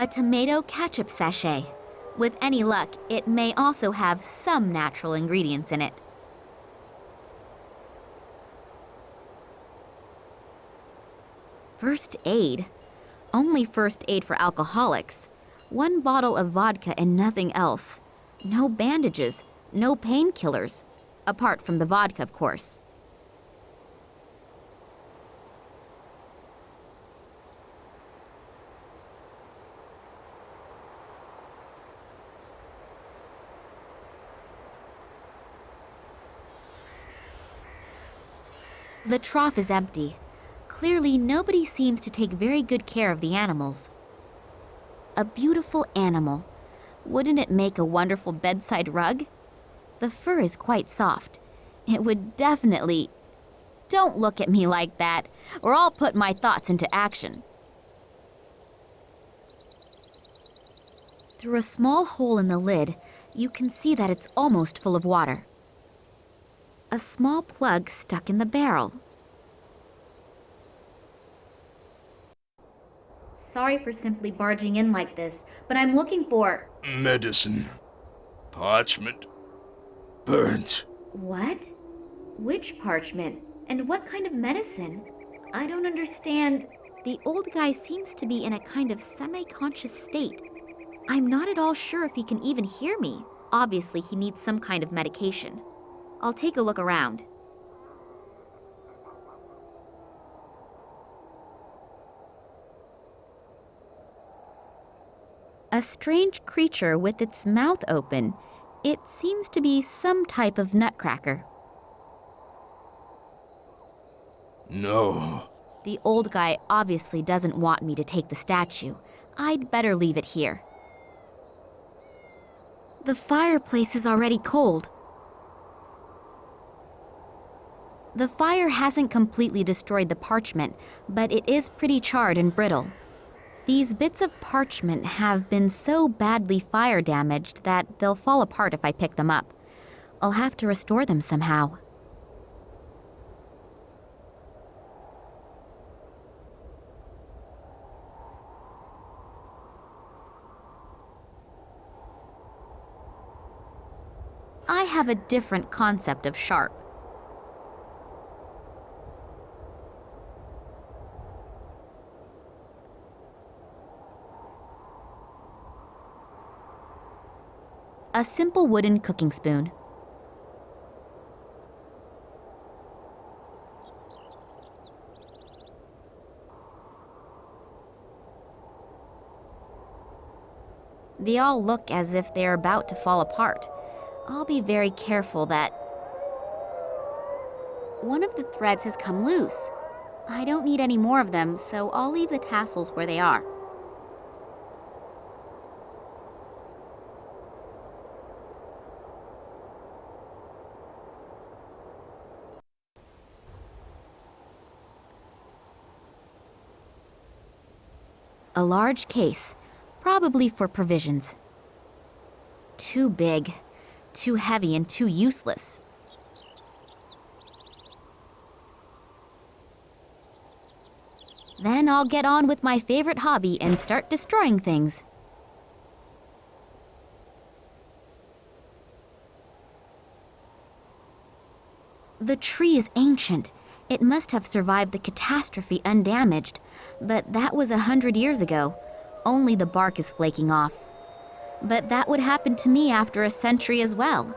A tomato ketchup sachet. With any luck, it may also have some natural ingredients in it. First aid? Only first aid for alcoholics. 1 bottle of vodka and nothing else. No bandages, no painkillers. Apart from the vodka, of course. The trough is empty. Clearly, nobody seems to take very good care of the animals. A beautiful animal. Wouldn't it make a wonderful bedside rug? The fur is quite soft. It would definitely... Don't look at me like that, or I'll put my thoughts into action. Through a small hole in the lid, you can see that it's almost full of water. A small plug stuck in the barrel. Sorry for simply barging in like this, but I'm looking for... Medicine. Parchment. Burnt. What? Which parchment? And what kind of medicine? I don't understand. The old guy seems to be in a kind of semi-conscious state. I'm not at all sure if he can even hear me. Obviously, he needs some kind of medication. I'll take a look around. A strange creature with its mouth open. It seems to be some type of nutcracker. No. The old guy obviously doesn't want me to take the statue. I'd better leave it here. The fireplace is already cold. The fire hasn't completely destroyed the parchment, but it is pretty charred and brittle. These bits of parchment have been so badly fire damaged that they'll fall apart if I pick them up. I'll have to restore them somehow. I have a different concept of sharp. A simple wooden cooking spoon. They all look as if they're about to fall apart. I'll be very careful that... One of the threads has come loose. I don't need any more of them, so I'll leave the tassels where they are. A large case, probably for provisions. Too big, too heavy, and too useless. Then I'll get on with my favorite hobby and start destroying things. The tree is ancient. It must have survived the catastrophe undamaged, but that was 100 years ago. Only the bark is flaking off. But that would happen to me after a century as well.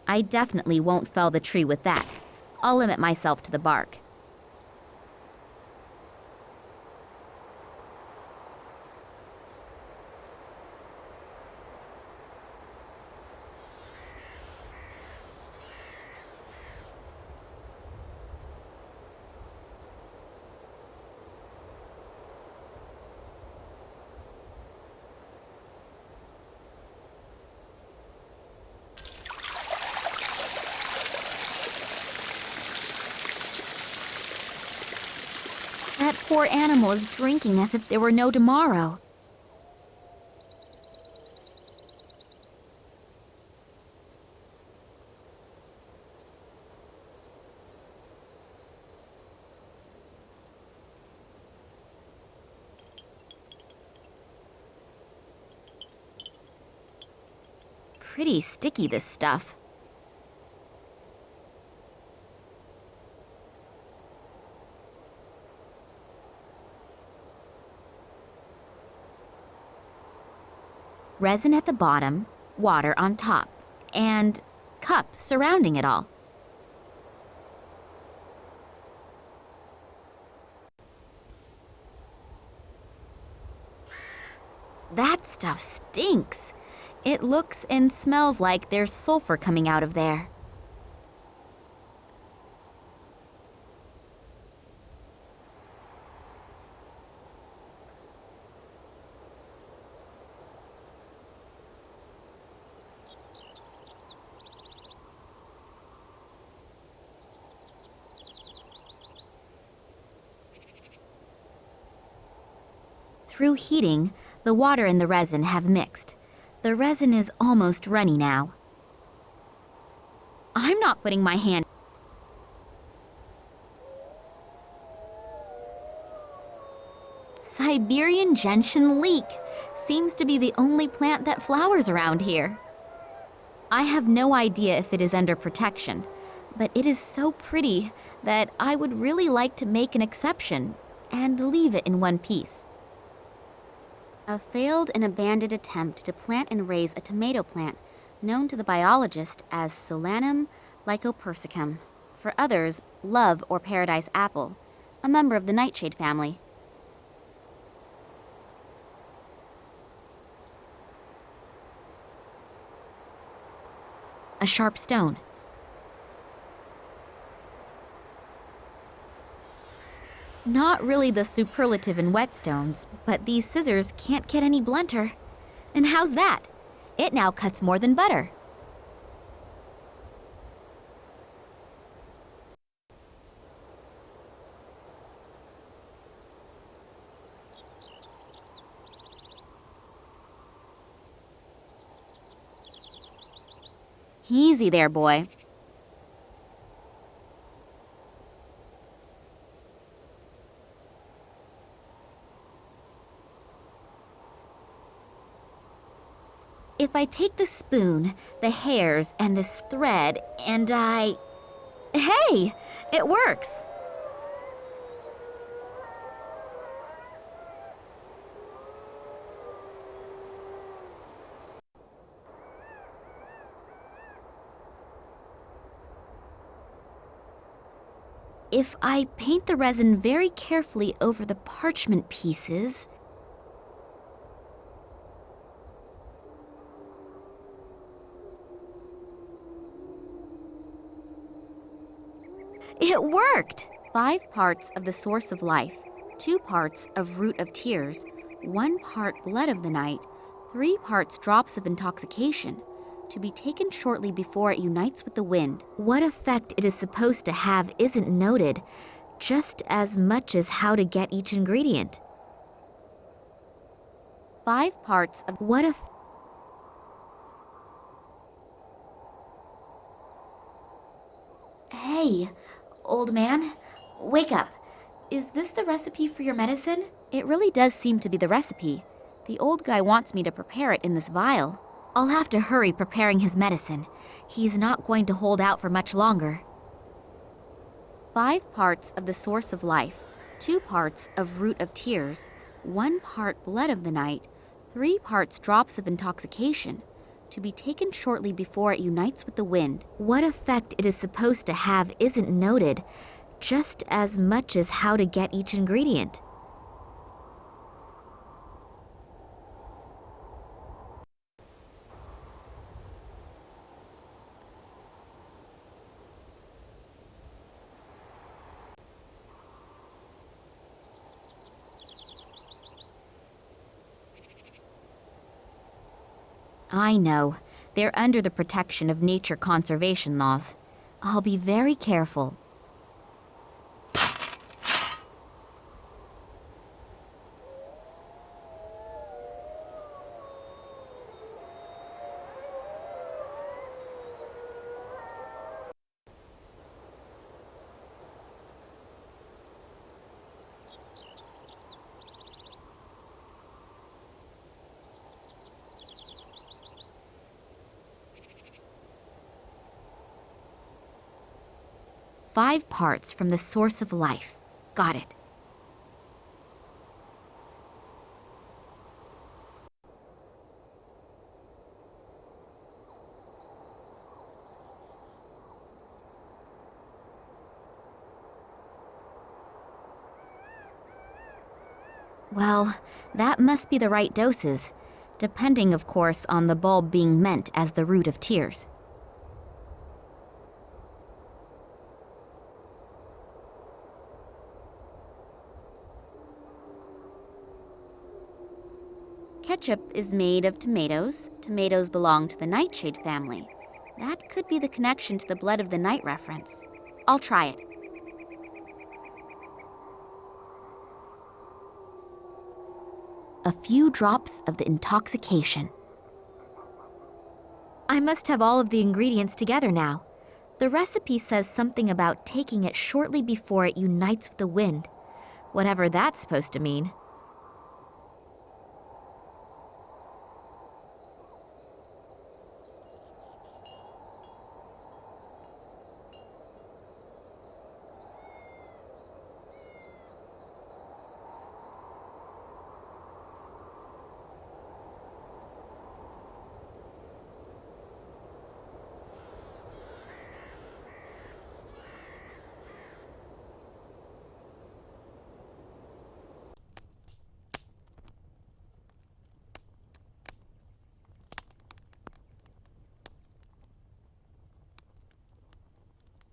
I definitely won't fell the tree with that. I'll limit myself to the bark. That poor animal is drinking as if there were no tomorrow. pretty sticky, this stuff. Resin at the bottom, water on top, and cup surrounding it all. That stuff stinks. It looks and smells like there's sulfur coming out of there. Through heating, the water and the resin have mixed. The resin is almost runny now. I'm not putting my hand. Siberian gentian leek seems to be the only plant that flowers around here. I have no idea if it is under protection, but it is so pretty that I would really like to make an exception and leave it in one piece. A failed and abandoned attempt to plant and raise a tomato plant known to the biologist as Solanum lycopersicum. For others, love or paradise apple, a member of the nightshade family. A sharp stone. Not really the superlative in whetstones, but these scissors can't get any blunter. And how's that? It now cuts more than butter. Easy there, boy. If I take the spoon, the hairs, and this thread, and Hey! It works! If I paint the resin very carefully over the parchment pieces... It worked! 5 parts of the source of life, 2 parts of root of tears, 1 part blood of the night, 3 parts drops of intoxication, to be taken shortly before it unites with the wind. What effect it is supposed to have isn't noted, just as much as how to get each ingredient. 5 parts of what if... Hey, old man, wake up. Is this the recipe for your medicine? It really does seem to be the recipe. The old guy wants me to prepare it in this vial. I'll have to hurry preparing his medicine. He's not going to hold out for much longer. 5 parts of the source of life, 2 parts of root of tears, 1 part blood of the night, 3 parts drops of intoxication, to be taken shortly before it unites with the wind. What effect it is supposed to have isn't noted, just as much as how to get each ingredient. I know. They're under the protection of nature conservation laws. I'll be very careful. 5 parts from the source of life. Got it. Well, that must be the right doses, depending, of course, on the bulb being meant as the root of tears. Ketchup is made of tomatoes. Tomatoes belong to the nightshade family. That could be the connection to the blood of the night reference. I'll try it. A few drops of the intoxication. I must have all of the ingredients together now. The recipe says something about taking it shortly before it unites with the wind. Whatever that's supposed to mean.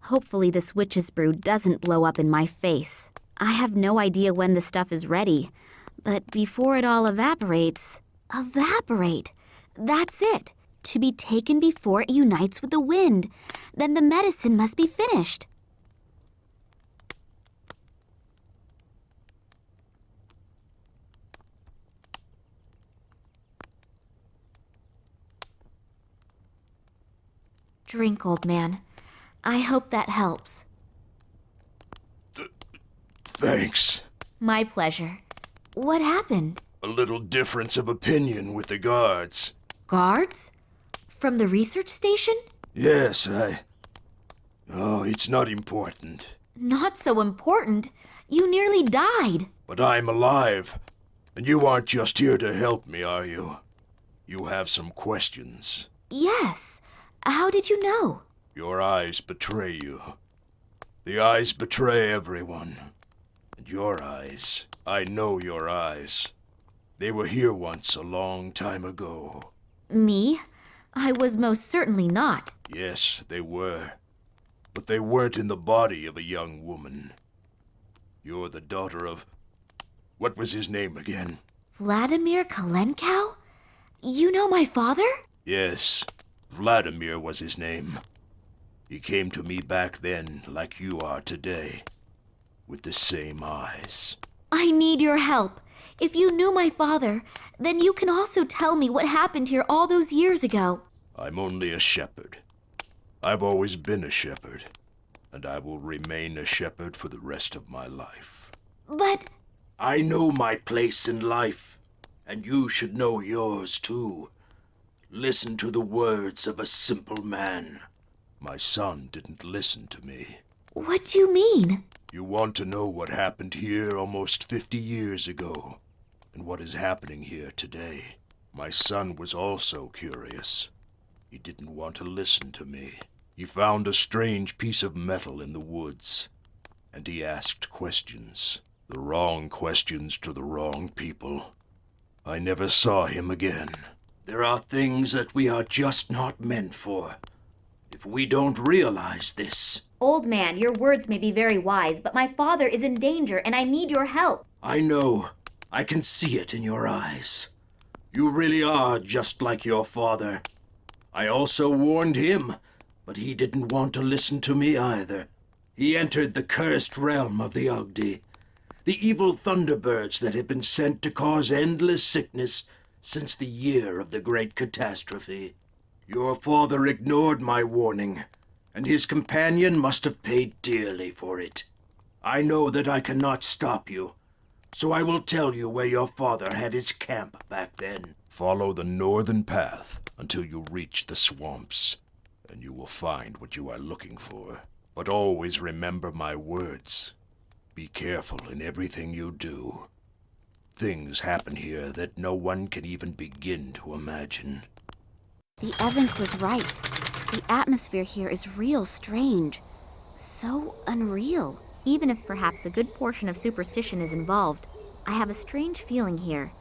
Hopefully this witch's brew doesn't blow up in my face. I have no idea when the stuff is ready, but before it all evaporates... Evaporate! That's it! To be taken before it unites with the wind. Then the medicine must be finished. Drink, old man. I hope that helps. Thanks. My pleasure. What happened? A little difference of opinion with the guards. Guards? From the research station? Yes, Oh, it's not important. Not so important. You nearly died. But I'm alive. And you aren't just here to help me, are you? You have some questions. Yes. How did you know? Your eyes betray you. The eyes betray everyone. And your eyes, I know your eyes. They were here once a long time ago. Me? I was most certainly not. Yes, they were. But they weren't in the body of a young woman. You're the daughter of... What was his name again? Vladimir Kalenkow? You know my father? Yes, Vladimir was his name. He came to me back then like you are today, with the same eyes. I need your help. If you knew my father, then you can also tell me what happened here all those years ago. I'm only a shepherd. I've always been a shepherd, and I will remain a shepherd for the rest of my life. But... I know my place in life, and you should know yours too. Listen to the words of a simple man. My son didn't listen to me. What do you mean? You want to know what happened here almost 50 years ago, and what is happening here today. My son was also curious. He didn't want to listen to me. He found a strange piece of metal in the woods, and he asked questions. The wrong questions to the wrong people. I never saw him again. There are things that we are just not meant for. If we don't realize this... Old man, your words may be very wise, but my father is in danger and I need your help. I know. I can see it in your eyes. You really are just like your father. I also warned him, but he didn't want to listen to me either. He entered the cursed realm of the Ugdi, the evil thunderbirds that had been sent to cause endless sickness since the year of the great catastrophe. Your father ignored my warning, and his companion must have paid dearly for it. I know that I cannot stop you, so I will tell you where your father had his camp back then. Follow the northern path until you reach the swamps, and you will find what you are looking for. But always remember my words. Be careful in everything you do. Things happen here that no one can even begin to imagine. The Event was right. The atmosphere here is real strange. So unreal. Even if perhaps a good portion of superstition is involved, I have a strange feeling here.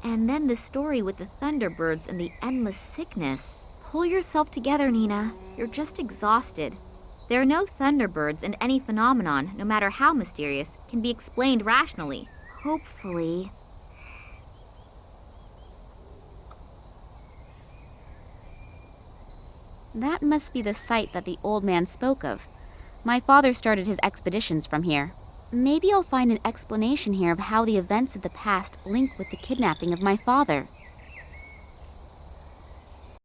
And then the story with the thunderbirds and the endless sickness. Pull yourself together, Nina. You're just exhausted. There are no thunderbirds, and any phenomenon, no matter how mysterious, can be explained rationally. Hopefully. That must be the site that the old man spoke of. My father started his expeditions from here. Maybe I'll find an explanation here of how the events of the past link with the kidnapping of my father.